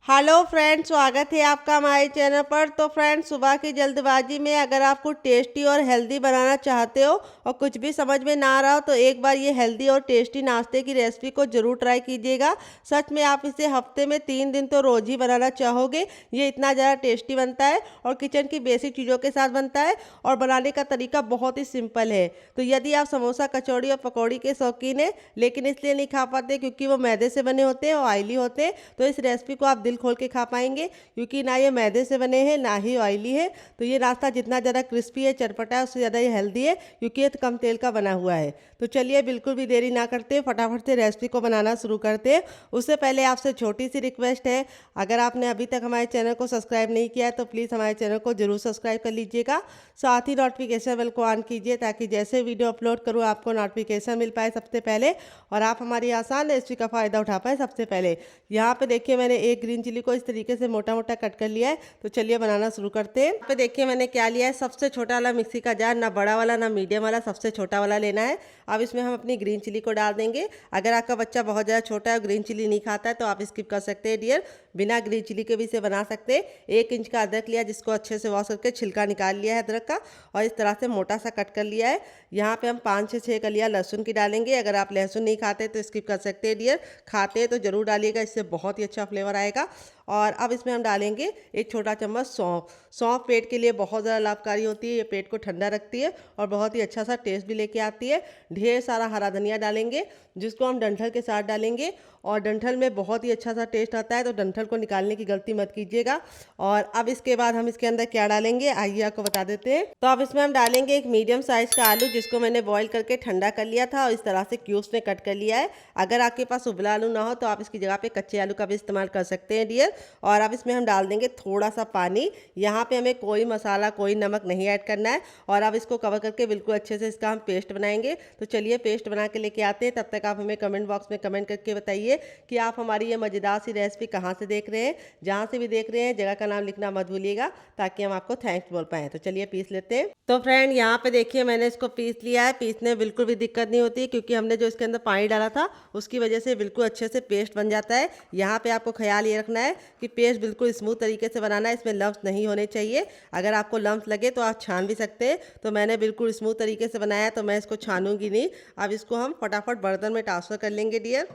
Hello friends, स्वागत है आपका हमारे चैनल पर। तो फ्रेंड्स, सुबह की जल्दबाजी में अगर आप कुछ टेस्टी और हेल्दी बनाना चाहते हो और कुछ भी समझ में ना आ रहा हो तो एक बार ये हेल्दी और टेस्टी नाश्ते की रेसिपी को ज़रूर ट्राई कीजिएगा। सच में आप इसे हफ्ते में 3 दिन तो रोज़ ही बनाना चाहोगे। ये इतना ज़्यादा टेस्टी बनता है और किचन की बेसिक चीज़ों के साथ बनता है और बनाने का तरीका बहुत ही सिंपल है। तो यदि आप समोसा, कचौड़ी और पकौड़ी के शौकीन हैं लेकिन इसलिए नहीं खा पाते क्योंकि वो मैदे से बने होते हैं और ऑयली होते हैं, तो इस रेसिपी को आप दिल खोल के खा पाएंगे क्योंकि ना ये मैदे से बने हैं ना ही ऑयली है। तो ये नाश्ता जितना ज़्यादा क्रिस्पी है, चटपटा है, उससे ज़्यादा ये हेल्दी है क्योंकि ये कम तेल का बना हुआ है। तो चलिए बिल्कुल भी देरी ना करते फटाफट से रेसिपी को बनाना शुरू करते हैं। उससे पहले आपसे छोटी सी रिक्वेस्ट है, अगर आपने अभी तक हमारे चैनल को सब्सक्राइब नहीं किया है तो प्लीज़ हमारे चैनल को जरूर सब्सक्राइब कर लीजिएगा। साथ ही नोटिफिकेशन बेल को ऑन कीजिए ताकि जैसे वीडियो अपलोड करूँ आपको नोटिफिकेशन मिल पाए सबसे पहले और आप हमारी आसान रेसिपी का फ़ायदा उठा पाए सबसे पहले। यहाँ पे देखिए मैंने एक ग्रीन चिली को इस तरीके से मोटा मोटा कट कर लिया है। तो चलिए बनाना शुरू करते हैं। यहाँ पे देखिए मैंने क्या लिया है, सबसे छोटा वाला मिक्सी का जार, ना बड़ा वाला ना मीडियम वाला, सबसे छोटा वाला लेना है। अब इसमें हम अपनी ग्रीन चिली को डाल देंगे। अगर आपका बच्चा बहुत ज़्यादा छोटा है और ग्रीन चिली नहीं खाता है तो आप स्किप कर सकते हैं डियर, बिना ग्रीन चिली के भी इसे बना सकते हैं। 1 इंच का अदरक लिया जिसको अच्छे से वॉश करके छिलका निकाल लिया है अदरक का और इस तरह से मोटा सा कट कर लिया है। यहाँ पे हम 5 से 6 कलियाँ लहसुन की डालेंगे। अगर आप लहसुन नहीं खाते तो स्किप कर सकते हैं डियर, खाते हैं तो ज़रूर डालिएगा, इससे बहुत ही अच्छा फ्लेवर आएगा। और अब इसमें हम डालेंगे 1 छोटा चम्मच सौंफ। सौंफ पेट के लिए बहुत ज़्यादा लाभकारी होती है, ये पेट को ठंडा रखती है और बहुत ही अच्छा सा टेस्ट भी लेके आती है। ढेर सारा हरा धनिया डालेंगे जिसको हम डंठल के साथ डालेंगे और डंठल में बहुत ही अच्छा सा टेस्ट आता है, तो डंठल को निकालने की गलती मत कीजिएगा। और अब इसके बाद हम इसके अंदर क्या डालेंगे आइए आपको बता देते हैं। तो अब इसमें हम डालेंगे एक मीडियम साइज का आलू जिसको मैंने बॉईल करके ठंडा कर लिया था और इस तरह से क्यूब्स में कट कर लिया है। अगर आपके पास उबला आलू ना हो तो आप इसकी जगह पे कच्चे आलू का भी इस्तेमाल कर सकते हैं डियर। और अब इसमें हम डाल देंगे थोड़ा सा पानी। यहाँ पे हमें कोई मसाला कोई नमक नहीं ऐड करना है। और अब इसको कवर करके बिल्कुल अच्छे से इसका हम पेस्ट बनाएंगे। तो चलिए पेस्ट बना के लेके आते हैं, तब तक आप हमें कमेंट बॉक्स में कमेंट करके बताइए कि आप हमारी ये मज़ेदार सी रेसिपी कहाँ से देख रहे हैं। जहाँ से भी देख रहे हैं जगह का नाम लिखना मत भूलिएगा ताकि हम आपको थैंक्स बोल पाएँ। तो चलिए पीस लेते हैं। तो फ्रेंड यहाँ पे देखिए मैंने इसको पीस लिया है। पीसने में बिल्कुल भी दिक्कत नहीं होती क्योंकि हमने जो इसके अंदर पानी डाला था उसकी वजह से बिल्कुल अच्छे से पेस्ट बन जाता है। यहाँ पे आपको ख्याल ये रखना है कि पेस्ट बिल्कुल स्मूथ तरीके से बनाना है, इसमें लम्स नहीं होने चाहिए। अगर आपको लम्स लगे तो आप छान भी सकते हैं। तो मैंने बिल्कुल स्मूथ तरीके से बनाया तो मैं इसको छानूंगी नहीं। अब इसको हम फटाफट बर्तन में ट्रांसफ़र कर लेंगे डियर,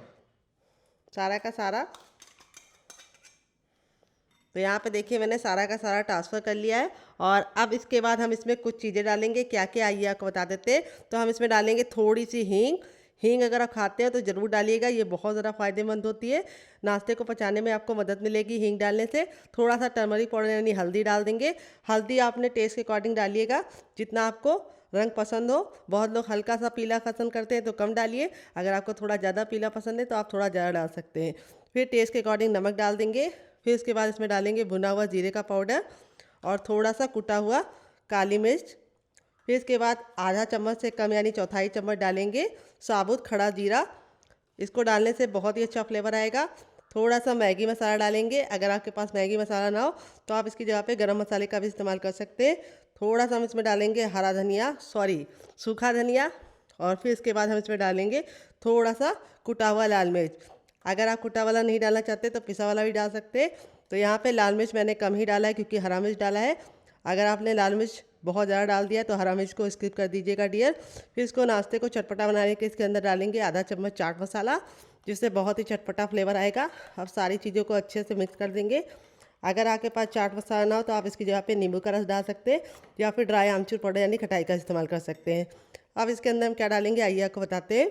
सारा का सारा। तो यहाँ पे देखिए मैंने सारा का सारा ट्रांसफ़र कर लिया है। और अब इसके बाद हम इसमें कुछ चीज़ें डालेंगे, क्या क्या आइए आपको बता देते हैं। तो हम इसमें डालेंगे थोड़ी सी हींग। हींग अगर आप खाते हैं तो ज़रूर डालिएगा, ये बहुत ज़्यादा फ़ायदेमंद होती है, नाश्ते को पचाने में आपको मदद मिलेगी हींग डालने से। थोड़ा सा टर्मरिक पाउडर यानी हल्दी डाल देंगे। हल्दी आपने टेस्ट के अकॉर्डिंग डालिएगा, जितना आपको रंग पसंद हो। बहुत लोग हल्का सा पीला पसंद करते हैं तो कम डालिए, अगर आपको थोड़ा ज़्यादा पीला पसंद है तो आप थोड़ा ज़्यादा डाल सकते हैं। फिर टेस्ट के अकॉर्डिंग नमक डाल देंगे। फिर इसके बाद इसमें डालेंगे भुना हुआ जीरे का पाउडर और थोड़ा सा कुटा हुआ काली मिर्च। फिर इसके बाद आधा चम्मच से कम यानी चौथाई चम्मच डालेंगे साबुत खड़ा जीरा। इसको डालने से बहुत ही अच्छा फ्लेवर आएगा। थोड़ा सा मैगी मसाला डालेंगे, अगर आपके पास मैगी मसाला ना हो तो आप इसकी जगह पे गरम मसाले का भी इस्तेमाल कर सकते हैं। थोड़ा सा हम इसमें डालेंगे हरा धनिया, सॉरी सूखा धनिया। और फिर इसके बाद हम इसमें डालेंगे थोड़ा सा कुटा हुआ लाल मिर्च। अगर आप कुटा वाला नहीं डालना चाहते तो पिसा वाला भी डाल सकते हैं। तो यहाँ पे लाल मिर्च मैंने कम ही डाला है क्योंकि हरा मिर्च डाला है। अगर आपने लाल मिर्च बहुत ज़्यादा डाल दिया तो हरा मिर्च को स्किप कर दीजिएगा डियर। फिर इसको नाश्ते को चटपटा बनाने के इसके अंदर डालेंगे आधा चम्मच चाट मसाला, जिससे बहुत ही चटपटा फ्लेवर आएगा। अब सारी चीज़ों को अच्छे से मिक्स कर देंगे। अगर आपके पास चाट मसाला ना हो तो आप इसकी जगह पे नींबू का रस डाल सकते हैं या फिर ड्राई आमचूर पाउडर यानी खटाई का इस्तेमाल कर सकते हैं। अब इसके अंदर हम क्या डालेंगे आइए आपको बताते हैं।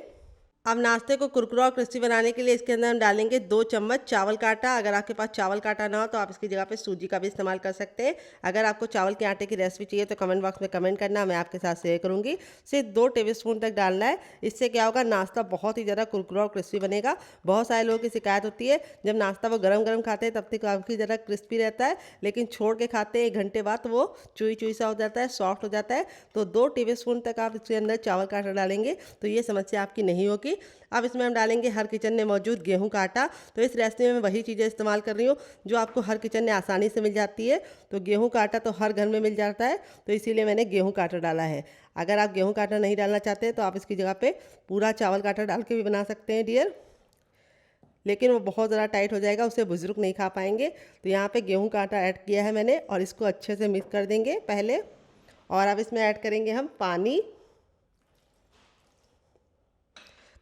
अब नाश्ते को कुरकुरा और क्रिस्पी बनाने के लिए इसके अंदर हम डालेंगे 2 चम्मच चावल का आटा। अगर आपके पास चावल का आटा ना हो तो आप इसकी जगह पे सूजी का भी इस्तेमाल कर सकते हैं। अगर आपको चावल के आटे की रेसिपी चाहिए तो कमेंट बॉक्स में कमेंट करना, मैं आपके साथ शेयर करूंगी। सिर्फ 2 टेबल स्पून तक डालना है, इससे क्या होगा नाश्ता बहुत ही ज़्यादा कुरकुरा और क्रिस्पी बनेगा। बहुत सारे लोगों की शिकायत होती है जब नाश्ता वो गरम गरम खाते हैं तब तक काफ़ी ज़्यादा क्रिस्पी रहता है, लेकिन छोड़ के खाते हैं 1 घंटे बाद तो वो चुई चुई सा हो जाता है, सॉफ्ट हो जाता है। तो 2 टेबल स्पून तक आप इसके अंदर चावल का आटा डालेंगे तो ये समस्या आपकी नहीं होगी। अब इसमें हम डालेंगे हर किचन में मौजूद गेहूं का आटा। तो इस रेसिपी में मैं वही चीज़ें इस्तेमाल कर रही हूँ जो आपको हर किचन में आसानी से मिल जाती है। तो गेहूं का आटा तो हर घर में मिल जाता है, तो इसीलिए मैंने गेहूं का आटा डाला है। अगर आप गेहूं का आटा नहीं डालना चाहते तो आप इसकी जगह पे पूरा चावल का आटा डाल के भी बना सकते हैं डियर। लेकिन वो बहुत ज़्यादा टाइट हो जाएगा, उसे बुजुर्ग नहीं खा पाएंगे। तो यहाँ पे गेहूं का आटा ऐड किया है मैंने और इसको अच्छे से मिक्स कर देंगे पहले। और अब इसमें ऐड करेंगे हम पानी।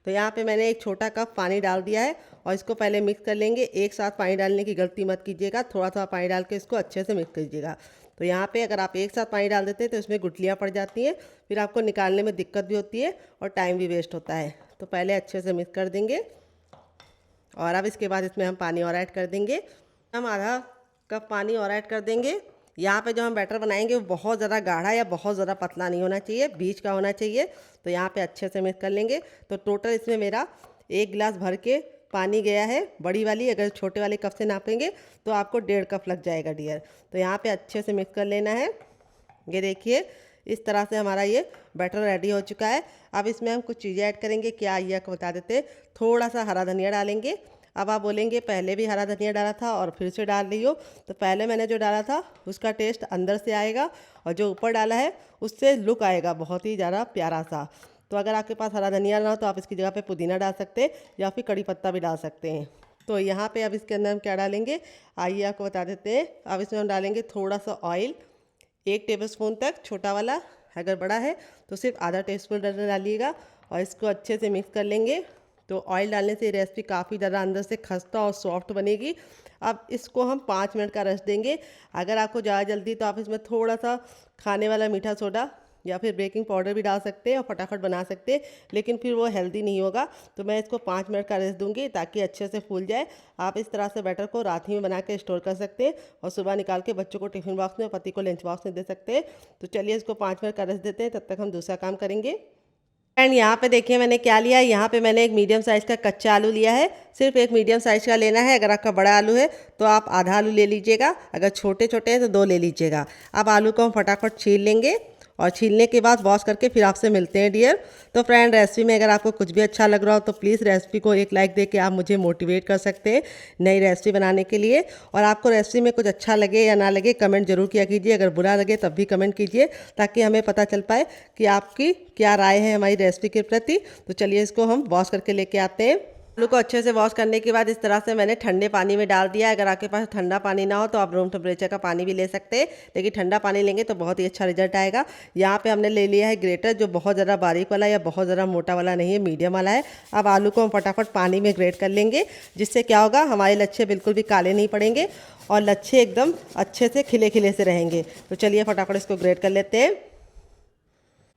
तो यहाँ पे मैंने एक छोटा कप पानी डाल दिया है और इसको पहले मिक्स कर लेंगे। एक साथ पानी डालने की गलती मत कीजिएगा, थोड़ा थोड़ा पानी डाल के इसको अच्छे से मिक्स कीजिएगा। तो यहाँ पे अगर आप एक साथ पानी डाल देते हैं तो इसमें गुठलियाँ पड़ जाती हैं, फिर आपको निकालने में दिक्कत भी होती है और टाइम भी वेस्ट होता है। तो पहले अच्छे से मिक्स कर देंगे और अब इसके बाद इसमें हम पानी और ऐड कर देंगे। हम आधा कप पानी और ऐड कर देंगे। यहाँ पे जो हम बैटर बनाएंगे वो बहुत ज़्यादा गाढ़ा या बहुत ज़्यादा पतला नहीं होना चाहिए, बीच का होना चाहिए। तो यहाँ पे अच्छे से मिक्स कर लेंगे। तो टोटल इसमें मेरा 1 गिलास भर के पानी गया है, बड़ी वाली। अगर छोटे वाले कप से नापेंगे तो आपको 1.5 कप लग जाएगा डियर। तो यहाँ पे अच्छे से मिक्स कर लेना है। ये देखिए इस तरह से हमारा ये बैटर रेडी हो चुका है। अब इसमें हम कुछ चीज़ें ऐड करेंगे। क्या ये आपको बता देते हैं, थोड़ा सा हरा धनिया डालेंगे। अब आप बोलेंगे पहले भी हरा धनिया डाला था और फिर से डाल रही हो, तो पहले मैंने जो डाला था उसका टेस्ट अंदर से आएगा और जो ऊपर डाला है उससे लुक आएगा बहुत ही ज़्यादा प्यारा सा। तो अगर आपके पास हरा धनिया ना हो तो आप इसकी जगह पे पुदीना डाल सकते हैं या फिर कड़ी पत्ता भी डाल सकते हैं। तो यहाँ पे अब इसके अंदर हम क्या डालेंगे, आइए आपको बता देते हैं। अब इसमें हम डालेंगे थोड़ा सा ऑयल, 1 टेबलस्पून तक, छोटा वाला। अगर बड़ा है तो सिर्फ आधा टेबलस्पून डालिएगा और इसको अच्छे से मिक्स कर लेंगे। तो ऑयल डालने से रेसिपी काफ़ी ज़्यादा अंदर से खस्ता और सॉफ्ट बनेगी। अब इसको हम 5 मिनट का रेस्ट देंगे। अगर आपको ज़्यादा जल्दी तो आप इसमें थोड़ा सा खाने वाला मीठा सोडा या फिर बेकिंग पाउडर भी डाल सकते हैं और फटाफट बना सकते हैं, लेकिन फिर वो हेल्दी नहीं होगा। तो मैं इसको 5 मिनट का रेस्ट दूंगी ताकि अच्छे से फूल जाए। आप इस तरह से बैटर को रात ही में बना के स्टोर कर सकते हैं और सुबह निकाल के बच्चों को टिफिन बॉक्स में, पति को लंच बॉक्स में दे सकते हैं। तो चलिए इसको 5 मिनट का रेस्ट देते हैं, तब तक हम दूसरा काम करेंगे। एंड यहाँ पे देखिए मैंने क्या लिया है। यहाँ पे मैंने एक मीडियम साइज़ का कच्चा आलू लिया है। सिर्फ एक मीडियम साइज़ का लेना है। अगर आपका बड़ा आलू है तो आप आधा आलू ले लीजिएगा, अगर छोटे छोटे हैं तो 2 ले लीजिएगा। अब आलू को हम फटाफट छील लेंगे और छीलने के बाद वॉश करके फिर आपसे मिलते हैं डियर। तो फ्रेंड, रेसिपी में अगर आपको कुछ भी अच्छा लग रहा हो तो प्लीज़ रेसिपी को एक लाइक दे के आप मुझे मोटिवेट कर सकते हैं नई रेसिपी बनाने के लिए। और आपको रेसिपी में कुछ अच्छा लगे या ना लगे कमेंट जरूर किया कीजिए। अगर बुरा लगे तब भी कमेंट कीजिए ताकि हमें पता चल पाए कि आपकी क्या राय है हमारी रेसिपी के प्रति। तो चलिए इसको हम वॉश करके लेके आते हैं। आलू को अच्छे से वॉश करने के बाद इस तरह से मैंने ठंडे पानी में डाल दिया है। अगर आपके पास ठंडा पानी ना हो तो आप रूम टेम्परेचर का पानी भी ले सकते हैं, लेकिन ठंडा पानी लेंगे तो बहुत ही अच्छा रिजल्ट आएगा। यहाँ पे हमने ले लिया है ग्रेटर, जो बहुत ज़्यादा बारीक वाला या बहुत ज़्यादा मोटा वाला नहीं है, मीडियम वाला है। अब आलू को हम फटाफट पानी में ग्रेट कर लेंगे, जिससे क्या होगा, हमारे लच्छे बिल्कुल भी काले नहीं पड़ेंगे और लच्छे एकदम अच्छे से खिले खिले से रहेंगे। तो चलिए फटाफट इसको ग्रेट कर लेते हैं।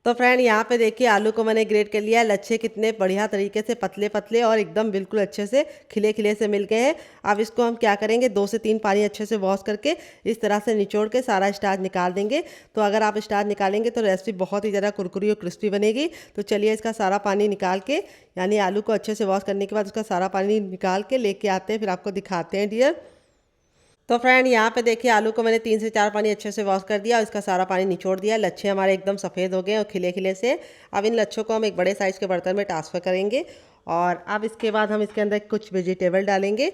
तो फ्रेंड, यहाँ पे देखिए आलू को मैंने ग्रेट कर लिया है। लच्छे कितने बढ़िया तरीके से पतले पतले और एकदम बिल्कुल अच्छे से खिले खिले से मिल गए हैं। अब इसको हम क्या करेंगे, 2 से 3 पानी अच्छे से वॉश करके इस तरह से निचोड़ के सारा स्टार्च निकाल देंगे। तो अगर आप स्टार्च निकालेंगे तो रेसिपी बहुत ही ज़्यादा कुरकुरी और क्रिस्पी बनेगी। तो चलिए इसका सारा पानी निकाल के, यानी आलू को अच्छे से वॉश करने के बाद उसका सारा पानी निकाल के लेके आते हैं, फिर आपको दिखाते हैं डियर। तो फ्रेंड, यहाँ पे देखिए आलू को मैंने 3 से 4 पानी अच्छे से वॉश कर दिया और इसका सारा पानी निचोड़ दिया। लच्छे हमारे एकदम सफ़ेद हो गए और खिले खिले से। अब इन लच्छों को हम एक बड़े साइज़ के बर्तन में ट्रांसफ़र करेंगे और अब इसके बाद हम इसके अंदर कुछ वेजिटेबल डालेंगे।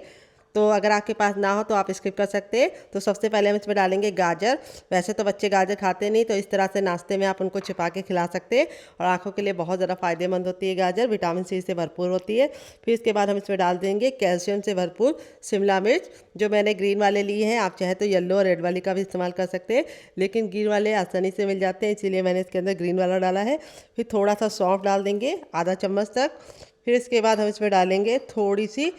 तो अगर आपके पास ना हो तो आप स्किप कर सकते हैं। तो सबसे पहले हम इसमें डालेंगे गाजर। वैसे तो बच्चे गाजर खाते नहीं, तो इस तरह से नाश्ते में आप उनको छिपा के खिला सकते हैं और आंखों के लिए बहुत ज़्यादा फ़ायदेमंद होती है गाजर, विटामिन सी से भरपूर होती है। फिर इसके बाद हम इसमें डाल देंगे कैल्शियम से भरपूर शिमला मिर्च, जो मैंने ग्रीन वाले लिए हैं। आप चाहे तो येलो और रेड वाली का भी इस्तेमाल कर सकते हैं, लेकिन ग्रीन वाले आसानी से मिल जाते हैं, इसीलिए मैंने इसके अंदर ग्रीन वाला डाला है। फिर थोड़ा सा सौंफ डाल देंगे, आधा चम्मच तक। फिर इसके बाद हम इसमें डालेंगे थोड़ी सी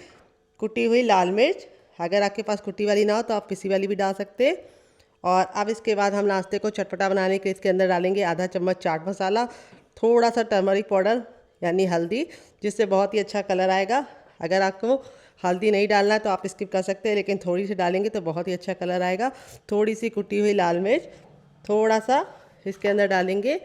कुटी हुई लाल मिर्च। अगर आपके पास कुटी वाली ना हो तो आप पिसी वाली भी डाल सकते हैं। और अब इसके बाद हम नाश्ते को चटपटा बनाने के इसके अंदर डालेंगे आधा चम्मच चाट मसाला, थोड़ा सा टर्मरिक पाउडर यानी हल्दी, जिससे बहुत ही अच्छा कलर आएगा। अगर आपको हल्दी नहीं डालना है तो आप स्किप कर सकते हैं, लेकिन थोड़ी सी डालेंगे तो बहुत ही अच्छा कलर आएगा। थोड़ी सी कुटी हुई लाल मिर्च, थोड़ा सा इसके अंदर डालेंगे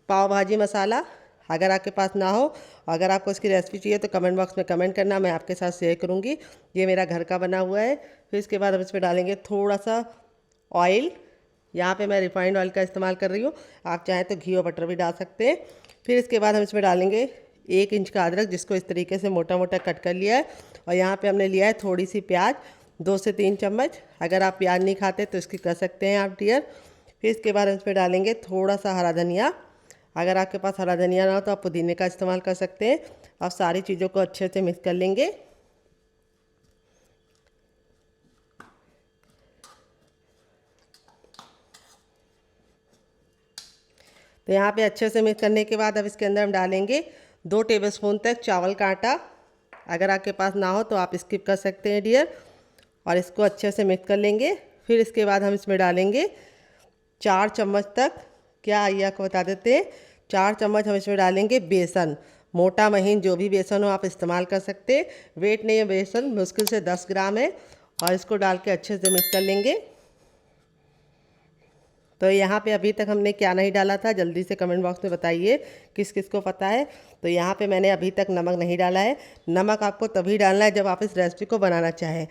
पाव भाजी मसाला। अगर आपके पास ना हो, अगर आपको इसकी रेसिपी चाहिए तो कमेंट बॉक्स में कमेंट करना, मैं आपके साथ शेयर करूंगी। ये मेरा घर का बना हुआ है। फिर इसके बाद हम इसमें डालेंगे थोड़ा सा ऑयल। यहाँ पे मैं रिफाइंड ऑयल का इस्तेमाल कर रही हूँ, आप चाहें तो घी और बटर भी डाल सकते हैं। फिर इसके बाद हम इसमें डालेंगे 1 इंच का अदरक, जिसको इस तरीके से मोटा मोटा कट कर लिया है। और यहाँ पर हमने लिया है थोड़ी सी प्याज, 2 से 3 चम्मच। अगर आप प्याज नहीं खाते तो इसकी कर सकते हैं आप डियर। फिर इसके बाद हम इसमें डालेंगे थोड़ा सा हरा धनिया। अगर आपके पास हरा धनिया ना हो तो आप पुदीने का इस्तेमाल कर सकते हैं। अब सारी चीज़ों को अच्छे से मिक्स कर लेंगे। तो यहाँ पे अच्छे से मिक्स करने के बाद अब इसके अंदर हम डालेंगे 2 टेबलस्पून तक चावल का आटा। अगर आपके पास ना हो तो आप स्किप कर सकते हैं डियर। और इसको अच्छे से मिक्स कर लेंगे। फिर इसके बाद हम इसमें डालेंगे 4 चम्मच तक, क्या आइए आपको बता देते हैं, 4 चम्मच हम इसमें डालेंगे बेसन। मोटा महीन जो भी बेसन हो आप इस्तेमाल कर सकते हैं। वेट नहीं है बेसन, मुश्किल से 10 ग्राम है। और इसको डाल के अच्छे से मिक्स कर लेंगे। तो यहाँ पे अभी तक हमने क्या नहीं डाला था, जल्दी से कमेंट बॉक्स में बताइए किस किस को पता है। तो यहाँ पे मैंने अभी तक नमक नहीं डाला है। नमक आपको तभी डालना है जब आप इस रेसिपी को बनाना चाहें।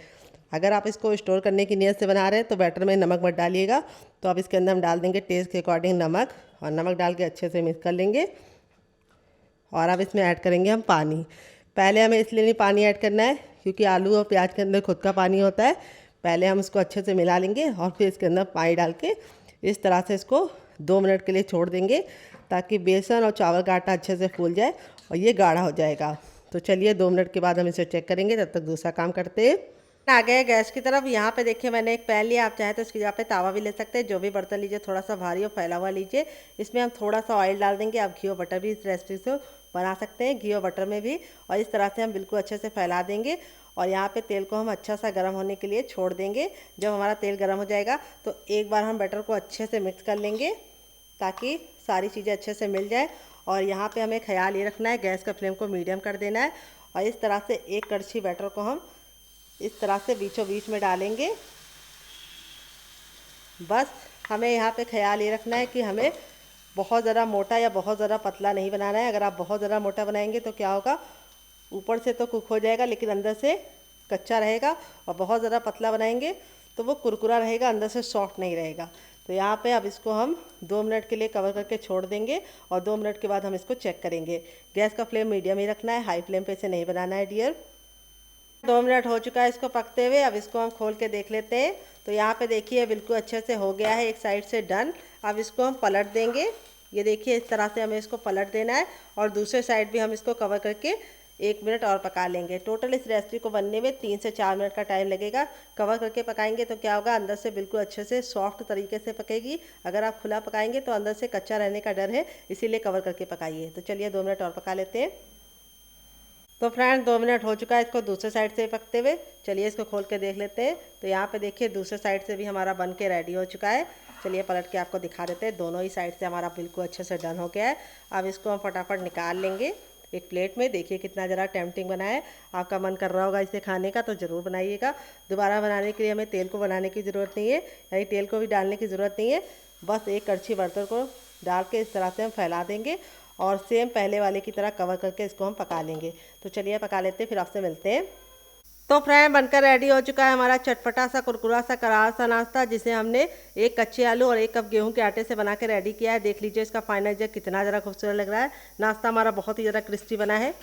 अगर आप इसको स्टोर करने की नीयत से बना रहे हैं तो बैटर में नमक मत डालिएगा। तो अब इसके अंदर हम डाल देंगे टेस्ट के अकॉर्डिंग नमक, और नमक डाल के अच्छे से मिक्स कर लेंगे। और अब इसमें ऐड करेंगे हम पानी। पहले हमें इसलिए नहीं पानी ऐड करना है क्योंकि आलू और प्याज के अंदर खुद का पानी होता है। पहले हम इसको अच्छे से मिला लेंगे और फिर इसके अंदर पानी डाल के इस तरह से इसको 2 मिनट के लिए छोड़ देंगे ताकि बेसन और चावल का आटा अच्छे से फूल जाए और ये गाढ़ा हो जाएगा। तो चलिए 2 मिनट के बाद हम इसे चेक करेंगे, तब तक दूसरा काम करते हैं। आ गए गैस की तरफ। यहाँ पे देखिए मैंने एक पैन लिया, आप चाहें तो इसकी जगह पे तावा भी ले सकते हैं। जो भी बर्तन लीजिए थोड़ा सा भारी और फैला हुआ लीजिए। इसमें हम थोड़ा सा ऑयल डाल देंगे। आप घी और बटर भी इस रेसिपी से बना सकते हैं, घी और बटर में भी। और इस तरह से हम बिल्कुल अच्छे से फैला देंगे। और यहाँ पे तेल को हम अच्छा सा गर्म होने के लिए छोड़ देंगे। जब हमारा तेल गर्म हो जाएगा तो एक बार हम बटर को अच्छे से मिक्स कर लेंगे ताकि सारी चीज़ें अच्छे से मिल जाए। और यहाँ पे हमें ख्याल ये रखना है, गैस का फ्लेम को मीडियम कर देना है। और इस तरह से एक कड़छी बैटर को हम इस तरह से बीचों बीच में डालेंगे। बस हमें यहाँ पे ख्याल ये रखना है कि हमें बहुत ज़्यादा मोटा या बहुत ज़्यादा पतला नहीं बनाना है। अगर आप बहुत ज़्यादा मोटा बनाएंगे तो क्या होगा, ऊपर से तो कुक हो जाएगा लेकिन अंदर से कच्चा रहेगा। और बहुत ज़्यादा पतला बनाएंगे तो वो कुरकुरा रहेगा, अंदर से सॉफ्ट नहीं रहेगा। तो यहाँ पे अब इसको हम 2 मिनट के लिए कवर करके छोड़ देंगे। और 2 मिनट के बाद हम इसको चेक करेंगे। गैस का फ्लेम मीडियम ही रखना है, हाई फ्लेम पे इसे नहीं बनाना है डियर। 2 मिनट हो चुका है इसको पकते हुए। अब इसको हम खोल के देख लेते हैं। तो यहाँ पे देखिए बिल्कुल अच्छे से हो गया है, एक साइड से डन। अब इसको हम पलट देंगे। ये देखिए इस तरह से हमें इसको पलट देना है। और दूसरे साइड भी हम इसको कवर करके 1 मिनट और पका लेंगे। टोटल इस रेसिपी को बनने में 3 से 4 मिनट का टाइम लगेगा। कवर करके पकाएंगे तो क्या होगा, अंदर से बिल्कुल अच्छे से सॉफ्ट तरीके से पकेगी। अगर आप खुला पकाएंगे तो अंदर से कच्चा रहने का डर है, इसीलिए कवर करके पकाइए। तो चलिए 2 मिनट और पका लेते हैं। तो फ्रेंड्स 2 मिनट हो चुका है इसको दूसरे साइड से पकते हुए। चलिए इसको खोल के देख लेते हैं। तो यहाँ पे देखिए दूसरे साइड से भी हमारा बन के रेडी हो चुका है। चलिए पलट के आपको दिखा देते हैं। दोनों ही साइड से हमारा बिल्कुल अच्छे से डन हो गया है। अब इसको हम फटाफट निकाल लेंगे एक प्लेट में। देखिए कितना ज़रा टेम्पटिंग बना है। आपका मन कर रहा होगा इसे खाने का तो ज़रूर बनाइएगा। दोबारा बनाने के लिए हमें तेल को बनाने की ज़रूरत नहीं है, यानी तेल को भी डालने की ज़रूरत नहीं है। बस एक कड़छी बर्तन को डाल के इस तरह से हम फैला देंगे और सेम पहले वाले की तरह कवर करके इसको हम पका लेंगे। तो चलिए पका लेते हैं, फिर आपसे मिलते हैं। तो फ्रेंड बनकर रेडी हो चुका है हमारा चटपटा सा कुरकुरा सा करारा सा नाश्ता, जिसे हमने 1 कच्चे आलू और 1 कप गेहूं के आटे से बना के रेडी किया है। देख लीजिए इसका फाइनल जग कितना ज़रा खूबसूरत लग रहा है। नाश्ता हमारा बहुत ही ज़्यादा क्रिस्पी बना है,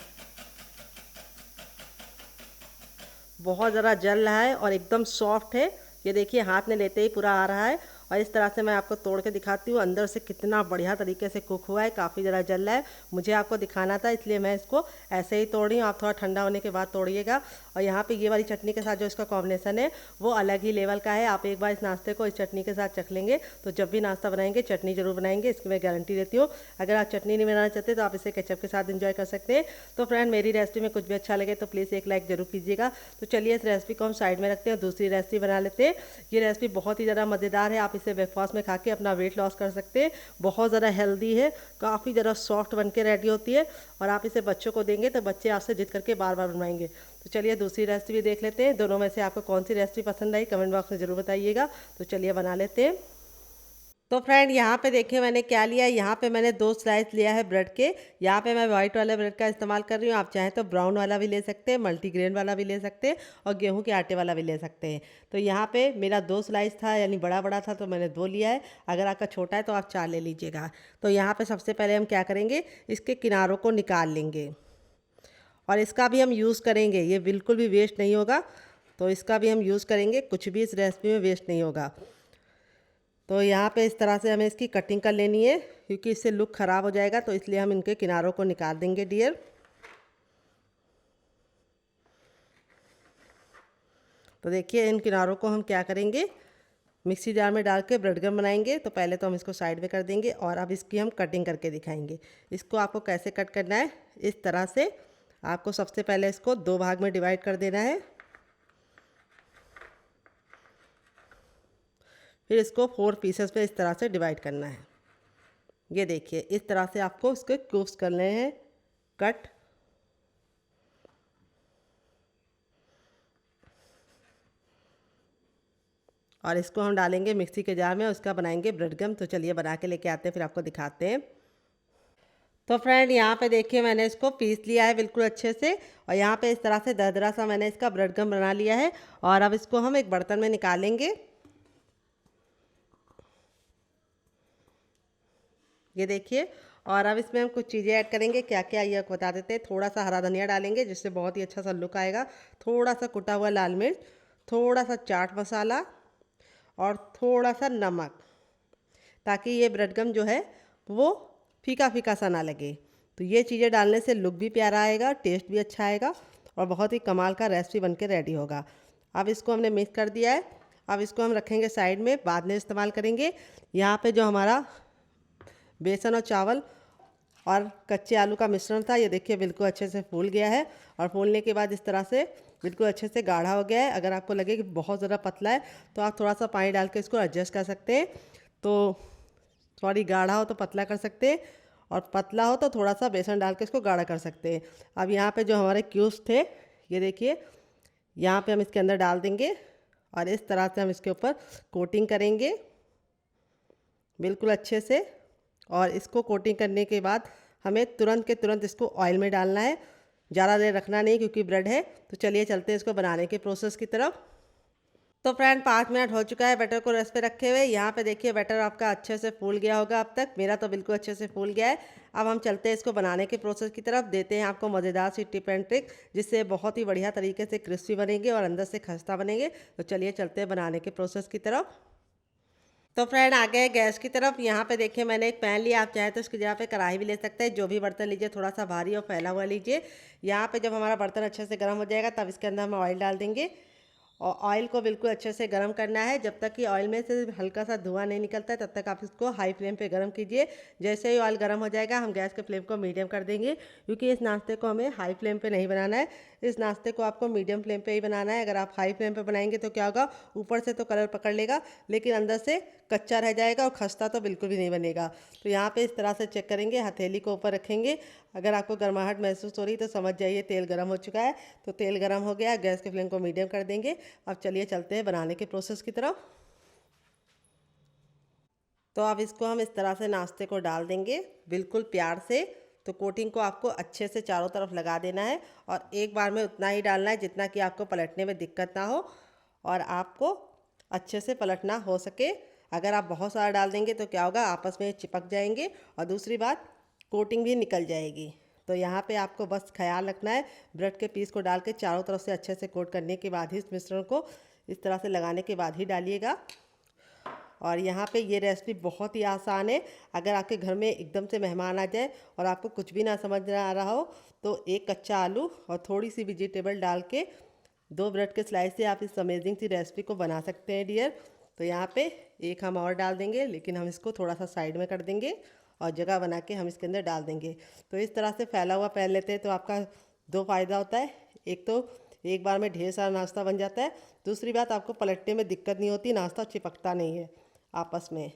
बहुत ज़रा जल रहा है और एकदम सॉफ्ट है। ये देखिए हाथ में लेते ही पूरा आ रहा है। और इस तरह से मैं आपको तोड़ के दिखाती हूँ अंदर से कितना बढ़िया तरीके से कुक हुआ है। काफ़ी ज़रा जल रहा है, मुझे आपको दिखाना था इसलिए मैं इसको ऐसे ही तोड़ रही हूँ। आप थोड़ा ठंडा होने के बाद तोड़िएगा। और यहाँ पे ये वाली चटनी के साथ जो इसका कॉम्बिनेशन है वो अलग ही लेवल का है। आप एक बार इस नाश्ते को इस चटनी के साथ चख लेंगे तो जब भी नाश्ता बनाएंगे चटनी जरूर बनाएंगे, इसकी मैं गारंटी देती हूँ। अगर आप चटनी नहीं बनाना चाहते तो आप इसे केचप के साथ इंजॉय कर सकते हैं। तो फ्रेंड मेरी रेसिपी में कुछ भी अच्छा लगे तो प्लीज़ एक लाइक जरूर कीजिएगा। तो चलिए इस रेसिपी को हम साइड में रखते हैं, दूसरी रेसिपी बना लेते हैं। ये रेसिपी बहुत ही ज़्यादा मज़ेदार है, आप इसे ब्रेकफास्ट में खा के अपना वेट लॉस कर सकते हैं। बहुत ज़्यादा हेल्दी है, काफ़ी ज़्यादा सॉफ्ट बन के रेडी होती है। और आप इसे बच्चों को देंगे तो बच्चे आपसे जिद करके बार बार बनवाएंगे। तो चलिए दूसरी रेसिपी देख लेते हैं। दोनों में से आपको कौन सी रेसिपी पसंद आई कमेंट बॉक्स में ज़रूर बताइएगा। तो चलिए बना लेते हैं। तो फ्रेंड यहाँ पे देखिए मैंने क्या लिया है। यहाँ पे मैंने 2 स्लाइस लिया है ब्रेड के। यहाँ पे मैं वाइट वाले ब्रेड का इस्तेमाल कर रही हूँ। आप चाहें तो ब्राउन वाला भी ले सकते हैं, मल्टीग्रेन वाला भी ले सकते हैं और गेहूं के आटे वाला भी ले सकते हैं। तो यहाँ पे मेरा 2 स्लाइस था, यानी बड़ा बड़ा था तो मैंने 2 लिया है। अगर आपका छोटा है तो आप 4 ले लीजिएगा। तो यहाँ पर सबसे पहले हम क्या करेंगे, इसके किनारों को निकाल लेंगे और इसका भी हम यूज़ करेंगे। ये बिल्कुल भी वेस्ट नहीं होगा, तो इसका भी हम यूज़ करेंगे। कुछ भी इस रेसिपी में वेस्ट नहीं होगा। तो यहाँ पे इस तरह से हमें इसकी कटिंग कर लेनी है क्योंकि इससे लुक ख़राब हो जाएगा, तो इसलिए हम इनके किनारों को निकाल देंगे डियर। तो देखिए इन किनारों को हम क्या करेंगे, मिक्सी जार में डाल के ब्रेडगम बनाएंगे। तो पहले तो हम इसको साइड में कर देंगे और अब इसकी हम कटिंग करके दिखाएंगे। इसको आपको कैसे कट करना है, इस तरह से आपको सबसे पहले इसको 2 भाग में डिवाइड कर देना है, फिर इसको 4 पीसेस में इस तरह से डिवाइड करना है। ये देखिए इस तरह से आपको इसके क्यूब्स करने हैं कट। और इसको हम डालेंगे मिक्सी के जार में, उसका बनाएंगे ब्रेडगम। तो चलिए बना के लेके आते हैं, फिर आपको दिखाते हैं। तो फ्रेंड यहाँ पे देखिए मैंने इसको पीस लिया है बिल्कुल अच्छे से, और यहाँ पे इस तरह से दरदरा सा मैंने इसका ब्रेडगम बना लिया है। और अब इसको हम एक बर्तन में निकालेंगे। ये देखिए, और अब इसमें हम कुछ चीज़ें ऐड करेंगे। क्या क्या ये आपको बता देते हैं। थोड़ा सा हरा धनिया डालेंगे जिससे बहुत ही अच्छा सा लुक आएगा, थोड़ा सा कुटा हुआ लाल मिर्च, थोड़ा सा चाट मसाला और थोड़ा सा नमक, ताकि ये ब्रेडगम जो है वो फीका फीका सा ना लगे। तो ये चीज़ें डालने से लुक भी प्यारा आएगा, टेस्ट भी अच्छा आएगा और बहुत ही कमाल का रेसिपी बन के रेडी होगा। अब इसको हमने मिक्स कर दिया है। अब इसको हम रखेंगे साइड में, बाद में इस्तेमाल करेंगे। यहाँ पे जो हमारा बेसन और चावल और कच्चे आलू का मिश्रण था, ये देखिए बिल्कुल अच्छे से फूल गया है। और फूलने के बाद इस तरह से बिल्कुल अच्छे से गाढ़ा हो गया है। अगर आपको लगे कि बहुत ज़्यादा पतला है तो आप थोड़ा सा पानी डाल के इसको एडजस्ट कर सकते हैं। तो सॉरी, गाढ़ा हो तो पतला कर सकते हैं और पतला हो तो थोड़ा सा बेसन डाल के इसको गाढ़ा कर सकते हैं। अब यहाँ पे जो हमारे क्यूब्स थे, ये देखिए यहाँ पे हम इसके अंदर डाल देंगे और इस तरह से हम इसके ऊपर कोटिंग करेंगे बिल्कुल अच्छे से। और इसको कोटिंग करने के बाद हमें तुरंत के तुरंत इसको ऑयल में डालना है, ज़्यादा देर रखना नहीं क्योंकि ब्रेड है। तो चलिए चलते हैं इसको बनाने के प्रोसेस की तरफ। तो फ्रेंड 5 मिनट हो चुका है बैटर को रेस्ट पे रखे हुए। यहाँ पे देखिए बैटर आपका अच्छे से फूल गया होगा अब तक, मेरा तो बिल्कुल अच्छे से फूल गया है। अब हम चलते हैं इसको बनाने के प्रोसेस की तरफ, देते हैं आपको मज़ेदार सी टिप एंड ट्रिक जिससे बहुत ही बढ़िया तरीके से क्रिस्पी बनेंगे और अंदर से खस्ता बनेंगे। तो चलिए चलते हैं बनाने के प्रोसेस की तरफ। तो फ्रेंड आ गए गैस की तरफ। यहाँ पे देखिए मैंने एक पैन लिया, आप चाहें तो इसकी जगह पे कढ़ाई भी ले सकते हैं। जो भी बर्तन लीजिए थोड़ा सा भारी और फैला हुआ लीजिए। यहाँ पे जब हमारा बर्तन अच्छे से गर्म हो जाएगा तब इसके अंदर हम ऑयल डाल देंगे और ऑयल को बिल्कुल अच्छे से गर्म करना है। जब तक कि ऑयल में से हल्का सा धुआं नहीं निकलता है तब तक आप इसको हाई फ्लेम पे गर्म कीजिए। जैसे ही ऑयल गर्म हो जाएगा हम गैस के फ्लेम को मीडियम कर देंगे, क्योंकि इस नाश्ते को हमें हाई फ्लेम पे नहीं बनाना है। इस नाश्ते को आपको मीडियम फ्लेम पे ही बनाना है। अगर आप हाई फ्लेम पे बनाएंगे तो क्या होगा, ऊपर से तो कलर पकड़ लेगा लेकिन अंदर से कच्चा रह जाएगा और खस्ता तो बिल्कुल भी नहीं बनेगा। तो यहाँ पे इस तरह से चेक करेंगे, हथेली को ऊपर रखेंगे। अगर आपको गर्माहट महसूस हो रही तो समझ जाइए तेल गर्म हो चुका है। तो तेल गर्म हो गया, गैस के फ्लेम को मीडियम कर देंगे। अब चलिए चलते हैं बनाने के प्रोसेस की तरफ। तो अब इसको हम इस तरह से नाश्ते को डाल देंगे बिल्कुल प्यार से। तो कोटिंग को आपको अच्छे से चारों तरफ लगा देना है और एक बार में उतना ही डालना है जितना कि आपको पलटने में दिक्कत ना हो और आपको अच्छे से पलटना हो सके। अगर आप बहुत सारा डाल देंगे तो क्या होगा, आपस में चिपक जाएंगे और दूसरी बात कोटिंग भी निकल जाएगी। तो यहाँ पे आपको बस ख्याल रखना है, ब्रेड के पीस को डाल के चारों तरफ से अच्छे से कोट करने के बाद ही इस मिश्रण को इस तरह से लगाने के बाद ही डालिएगा। और यहाँ पे ये रेसिपी बहुत ही आसान है। अगर आपके घर में एकदम से मेहमान आ जाए और आपको कुछ भी ना समझ में आ रहा हो तो एक कच्चा आलू और थोड़ी सी वेजिटेबल डाल के 2 ब्रेड के स्लाइस से आप इस अमेजिंग सी रेसिपी को बना सकते हैं डियर। तो यहाँ पे एक हम और डाल देंगे, लेकिन हम इसको थोड़ा सा साइड में कर देंगे और जगह बना के हम इसके अंदर डाल देंगे। तो इस तरह से फैला हुआ पहन लेते हैं तो आपका 2 फ़ायदा होता है। एक तो एक बार में ढेर सारा नाश्ता बन जाता है, दूसरी बात आपको पलटने में दिक्कत नहीं होती, नाश्ता चिपकता नहीं है आपस में।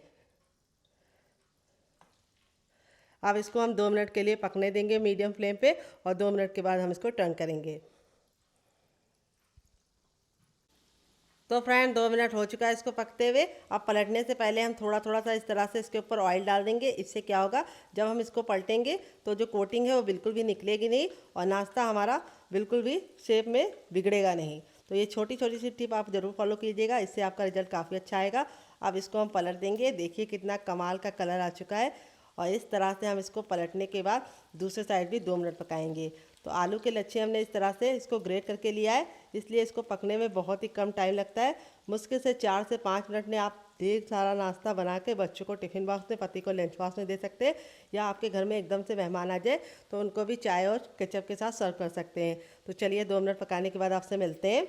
अब इसको हम 2 मिनट के लिए पकने देंगे मीडियम फ्लेम पे और 2 मिनट के बाद हम इसको टर्न करेंगे। तो फ्रेंड 2 मिनट हो चुका है इसको पकते हुए। अब पलटने से पहले हम थोड़ा थोड़ा सा इस तरह से इसके ऊपर ऑयल डाल देंगे। इससे क्या होगा, जब हम इसको पलटेंगे तो जो कोटिंग है वो बिल्कुल भी निकलेगी नहीं और नाश्ता हमारा बिल्कुल भी शेप में बिगड़ेगा नहीं। तो ये छोटी छोटी सी टिप आप ज़रूर फॉलो कीजिएगा, इससे आपका रिजल्ट काफ़ी अच्छा आएगा। अब इसको हम पलट देंगे, देखिए कितना कमाल का कलर आ चुका है। और इस तरह से हम इसको पलटने के बाद दूसरे साइड भी 2 मिनट पकाएंगे। तो आलू के लच्छे हमने इस तरह से इसको ग्रेट करके लिया है, इसलिए इसको पकने में बहुत ही कम टाइम लगता है। मुश्किल से 4 से 5 मिनट में आप ढेर सारा नाश्ता बना के बच्चों को टिफ़िन बॉक्स में, पति को लंच बॉक्स में दे सकते हैं, या आपके घर में एकदम से मेहमान आ जाए तो उनको भी चाय और केचप के साथ सर्व कर सकते हैं। तो चलिए 2 मिनट पकाने के बाद आपसे मिलते हैं।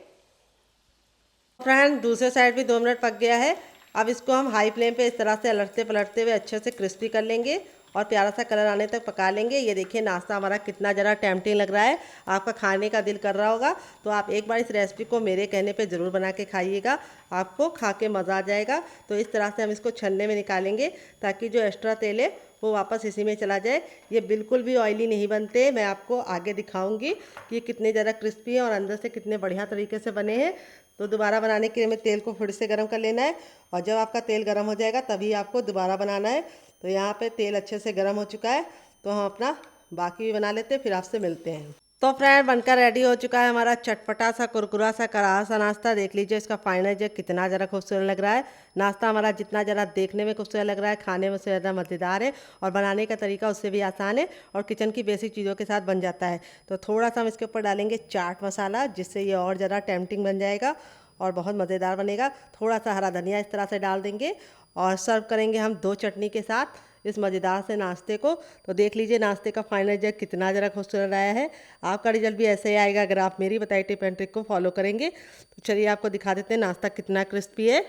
फ्रेंड दूसरे साइड भी 2 मिनट पक गया है। अब इसको हम हाई फ्लेम पे इस तरह से अलटते पलटते हुए अच्छे से क्रिस्पी कर लेंगे और प्यारा सा कलर आने तक पका लेंगे। ये देखिए नाश्ता हमारा कितना ज़रा टेम्पटिंग लग रहा है, आपका खाने का दिल कर रहा होगा। तो आप एक बार इस रेसिपी को मेरे कहने पे ज़रूर बना के खाइएगा, आपको खा के मज़ा आ जाएगा। तो इस तरह से हम इसको छन्ने में निकालेंगे ताकि जो एक्स्ट्रा तेल है वो वापस इसी में चला जाए। ये बिल्कुल भी ऑयली नहीं बनते, मैं आपको आगे दिखाऊंगी कि ये कितने ज़्यादा क्रिस्पी हैं और अंदर से कितने बढ़िया तरीके से बने हैं। तो दोबारा बनाने के लिए हमें तेल को फिर से गर्म कर लेना है और जब आपका तेल गर्म हो जाएगा तभी आपको दोबारा बनाना है। तो यहाँ पे तेल अच्छे से गर्म हो चुका है, तो हम अपना बाकी भी बना लेते हैं, फिर आपसे मिलते हैं। तो फ्रेंड बनकर रेडी हो चुका है हमारा चटपटा सा कुरकुरा सा करारा सा नाश्ता। देख लीजिए इसका फाइनल जो कितना ज़रा खूबसूरत लग रहा है। नाश्ता हमारा जितना ज़रा देखने में खूबसूरत लग रहा है, खाने में उससे ज़्यादा मज़ेदार है और बनाने का तरीका उससे भी आसान है और किचन की बेसिक चीज़ों के साथ बन जाता है। तो थोड़ा सा हम इसके ऊपर डालेंगे चाट मसाला, जिससे ये और ज़रा टेम्पटिंग बन जाएगा और बहुत मज़ेदार बनेगा। थोड़ा सा हरा धनिया इस तरह से डाल देंगे और सर्व करेंगे हम 2 चटनी के साथ इस मज़ेदार से नाश्ते को। तो देख लीजिए नाश्ते का फाइनल रिजल्ट कितना ज़रा खूबसूरत आया है। आपका रिजल्ट भी ऐसे ही आएगा अगर आप मेरी बताई टिप एंड ट्रिक को फॉलो करेंगे। तो चलिए आपको दिखा देते हैं नाश्ता कितना क्रिस्पी है।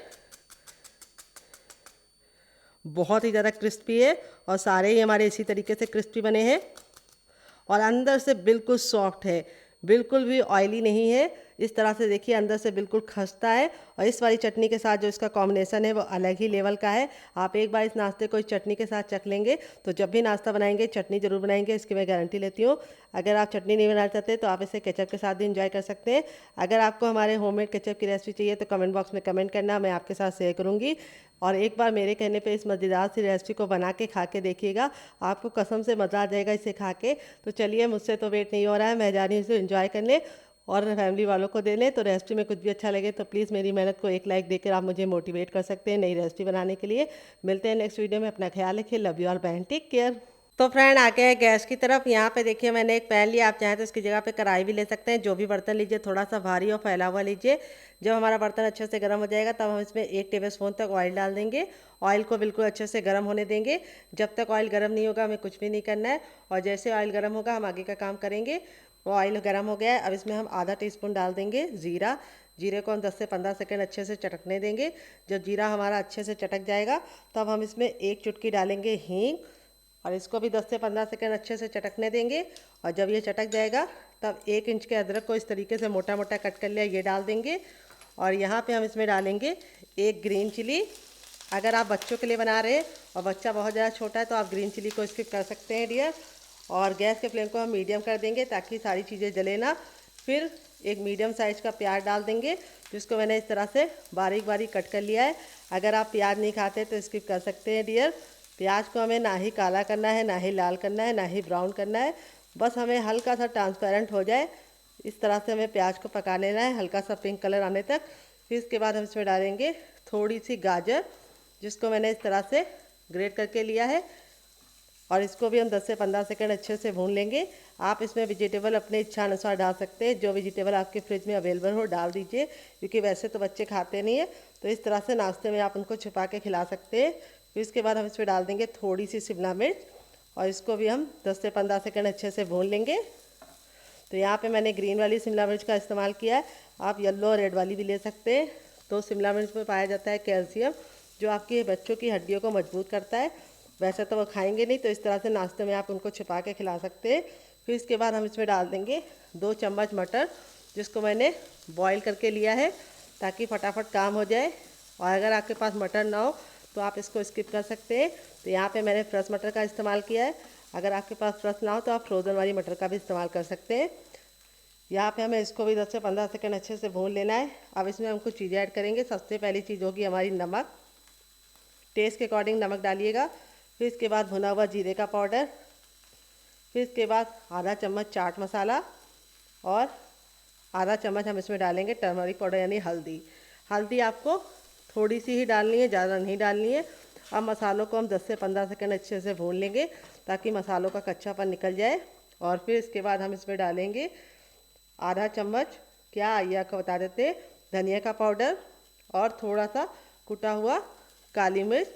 बहुत ही ज़्यादा क्रिस्पी है और सारे ही हमारे इसी तरीके से क्रिस्पी बने हैं और अंदर से बिल्कुल सॉफ्ट है, बिल्कुल भी ऑयली नहीं है। इस तरह से देखिए अंदर से बिल्कुल खस्ता है और इस वाली चटनी के साथ जो इसका कॉम्बिनेशन है वो अलग ही लेवल का है। आप एक बार इस नाश्ते को इस चटनी के साथ चख लेंगे तो जब भी नाश्ता बनाएंगे चटनी ज़रूर बनाएंगे, इसकी मैं गारंटी लेती हूँ। अगर आप चटनी नहीं बनाना चाहते तो आप इसे केचप के साथ भी इंजॉय कर सकते हैं। अगर आपको हमारे होममेड केचप की रेसिपी चाहिए तो कमेंट बॉक्स में कमेंट करना, मैं आपके साथ शेयर करूँगी। और एक बार मेरे कहने पे इस मज़ेदार सी रेसिपी को बना के खा के देखिएगा, आपको कसम से मज़ा आ जाएगा इसे खा के। तो चलिए मुझसे तो वेट नहीं हो रहा है, मैं जा रही हूँ इसे एंजॉय करने और फैमिली वालों को दे लें। तो रेसिपी में कुछ भी अच्छा लगे तो प्लीज़ मेरी मेहनत को एक लाइक देकर आप मुझे मोटिवेट कर सकते हैं नई रेसिपी बनाने के लिए। मिलते हैं नेक्स्ट वीडियो में, अपना ख्याल रखिए, love you all, bye, take care. तो फ्रेंड आके है गैस की तरफ। यहाँ पे देखिए मैंने एक पैन लिया, आप चाहें तो इसकी जगह पे कढ़ाई भी ले सकते हैं। जो भी बर्तन लीजिए थोड़ा सा भारी और फैला हुआ लीजिए। जब हमारा बर्तन अच्छे से गर्म हो जाएगा तब हम इसमें 1 टेबलस्पून तक ऑयल डाल देंगे। ऑयल को बिल्कुल अच्छे से गर्म होने देंगे। जब तक ऑयल गर्म नहीं होगा हमें कुछ भी नहीं करना है और जैसे ऑयल गर्म होगा हम आगे का काम करेंगे। वो ऑयल गर्म हो गया है, अब इसमें हम आधा टीस्पून डाल देंगे जीरा। जीरे को हम 10 से 15 सेकंड अच्छे से चटकने देंगे। जब जीरा हमारा अच्छे से चटक जाएगा तब हम इसमें 1 चुटकी डालेंगे हींग और इसको भी 10 से 15 सेकंड अच्छे से चटकने देंगे। और जब ये चटक जाएगा तब 1 इंच के अदरक को इस तरीके से मोटा मोटा कट कर लिया ये डाल देंगे। और यहाँ पे हम इसमें डालेंगे 1 ग्रीन चिली। अगर आप बच्चों के लिए बना रहे हैं और बच्चा बहुत ज़्यादा छोटा है तो आप ग्रीन चिली को स्किप कर सकते हैं डियर। और गैस के फ्लेम को हम मीडियम कर देंगे ताकि सारी चीज़ें जले ना। फिर एक मीडियम साइज़ का प्याज डाल देंगे जिसको मैंने इस तरह से बारीक बारीक कट कर लिया है। अगर आप प्याज नहीं खाते तो स्किप कर सकते हैं डियर। प्याज को हमें ना ही काला करना है, ना ही लाल करना है, ना ही ब्राउन करना है, बस हमें हल्का सा ट्रांसपेरेंट हो जाए इस तरह से हमें प्याज को पका लेना है, हल्का सा पिंक कलर आने तक। फिर इसके बाद हम इसमें डालेंगे थोड़ी सी गाजर जिसको मैंने इस तरह से ग्रेट करके लिया है और इसको भी हम 10 से 15 सेकंड अच्छे से भून लेंगे। आप इसमें वेजिटेबल अपने इच्छा अनुसार डाल सकते हैं, जो वेजिटेबल आपके फ्रिज में अवेलेबल हो डाल दीजिए, क्योंकि वैसे तो बच्चे खाते नहीं है। तो इस तरह से नाश्ते में आप उनको छुपा के खिला सकते हैं। फिर इसके बाद हम इसमें डाल देंगे थोड़ी सी शिमला मिर्च और इसको भी हम 10 से 15 सेकंड अच्छे से भून लेंगे। तो यहाँ पे मैंने ग्रीन वाली शिमला मिर्च का इस्तेमाल किया है, आप येलो और रेड वाली भी ले सकते हैं। तो शिमला मिर्च में पाया जाता है कैल्शियम, जो आपके बच्चों की हड्डियों को मजबूत करता है। वैसे तो वो खाएंगे नहीं, तो इस तरह से नाश्ते में आप उनको छुपा के खिला सकते हैं। फिर इसके बाद हम इसमें डाल देंगे 2 चम्मच मटर, जिसको मैंने बॉईल करके लिया है ताकि फटाफट काम हो जाए। और अगर आपके पास मटर ना हो तो आप इसको स्किप कर सकते हैं। तो यहाँ पे मैंने फ्रेश मटर का इस्तेमाल किया है, अगर आपके पास फ्रेश ना हो तो आप फ्रोज़न वाली मटर का भी इस्तेमाल कर सकते हैं। यहाँ पे हमें इसको भी 10 से 15 सेकंड अच्छे से भून लेना है। अब इसमें हम कुछ चीज़ें ऐड करेंगे। सबसे पहली चीज़ होगी हमारी नमक, टेस्ट के अकॉर्डिंग नमक डालिएगा। फिर इसके बाद भुना हुआ जीरे का पाउडर, फिर इसके बाद आधा चम्मच चाट मसाला और आधा चम्मच हम इसमें डालेंगे टर्मरिक पाउडर यानी हल्दी। हल्दी आपको थोड़ी सी ही डालनी है, ज़्यादा नहीं डालनी है। अब मसालों को हम 10 से 15 सेकंड अच्छे से भून लेंगे ताकि मसालों का कच्चापन निकल जाए। और फिर इसके बाद हम इसमें डालेंगे आधा चम्मच, क्या आइए आपको बता देते, धनिया का पाउडर और थोड़ा सा कुटा हुआ काली मिर्च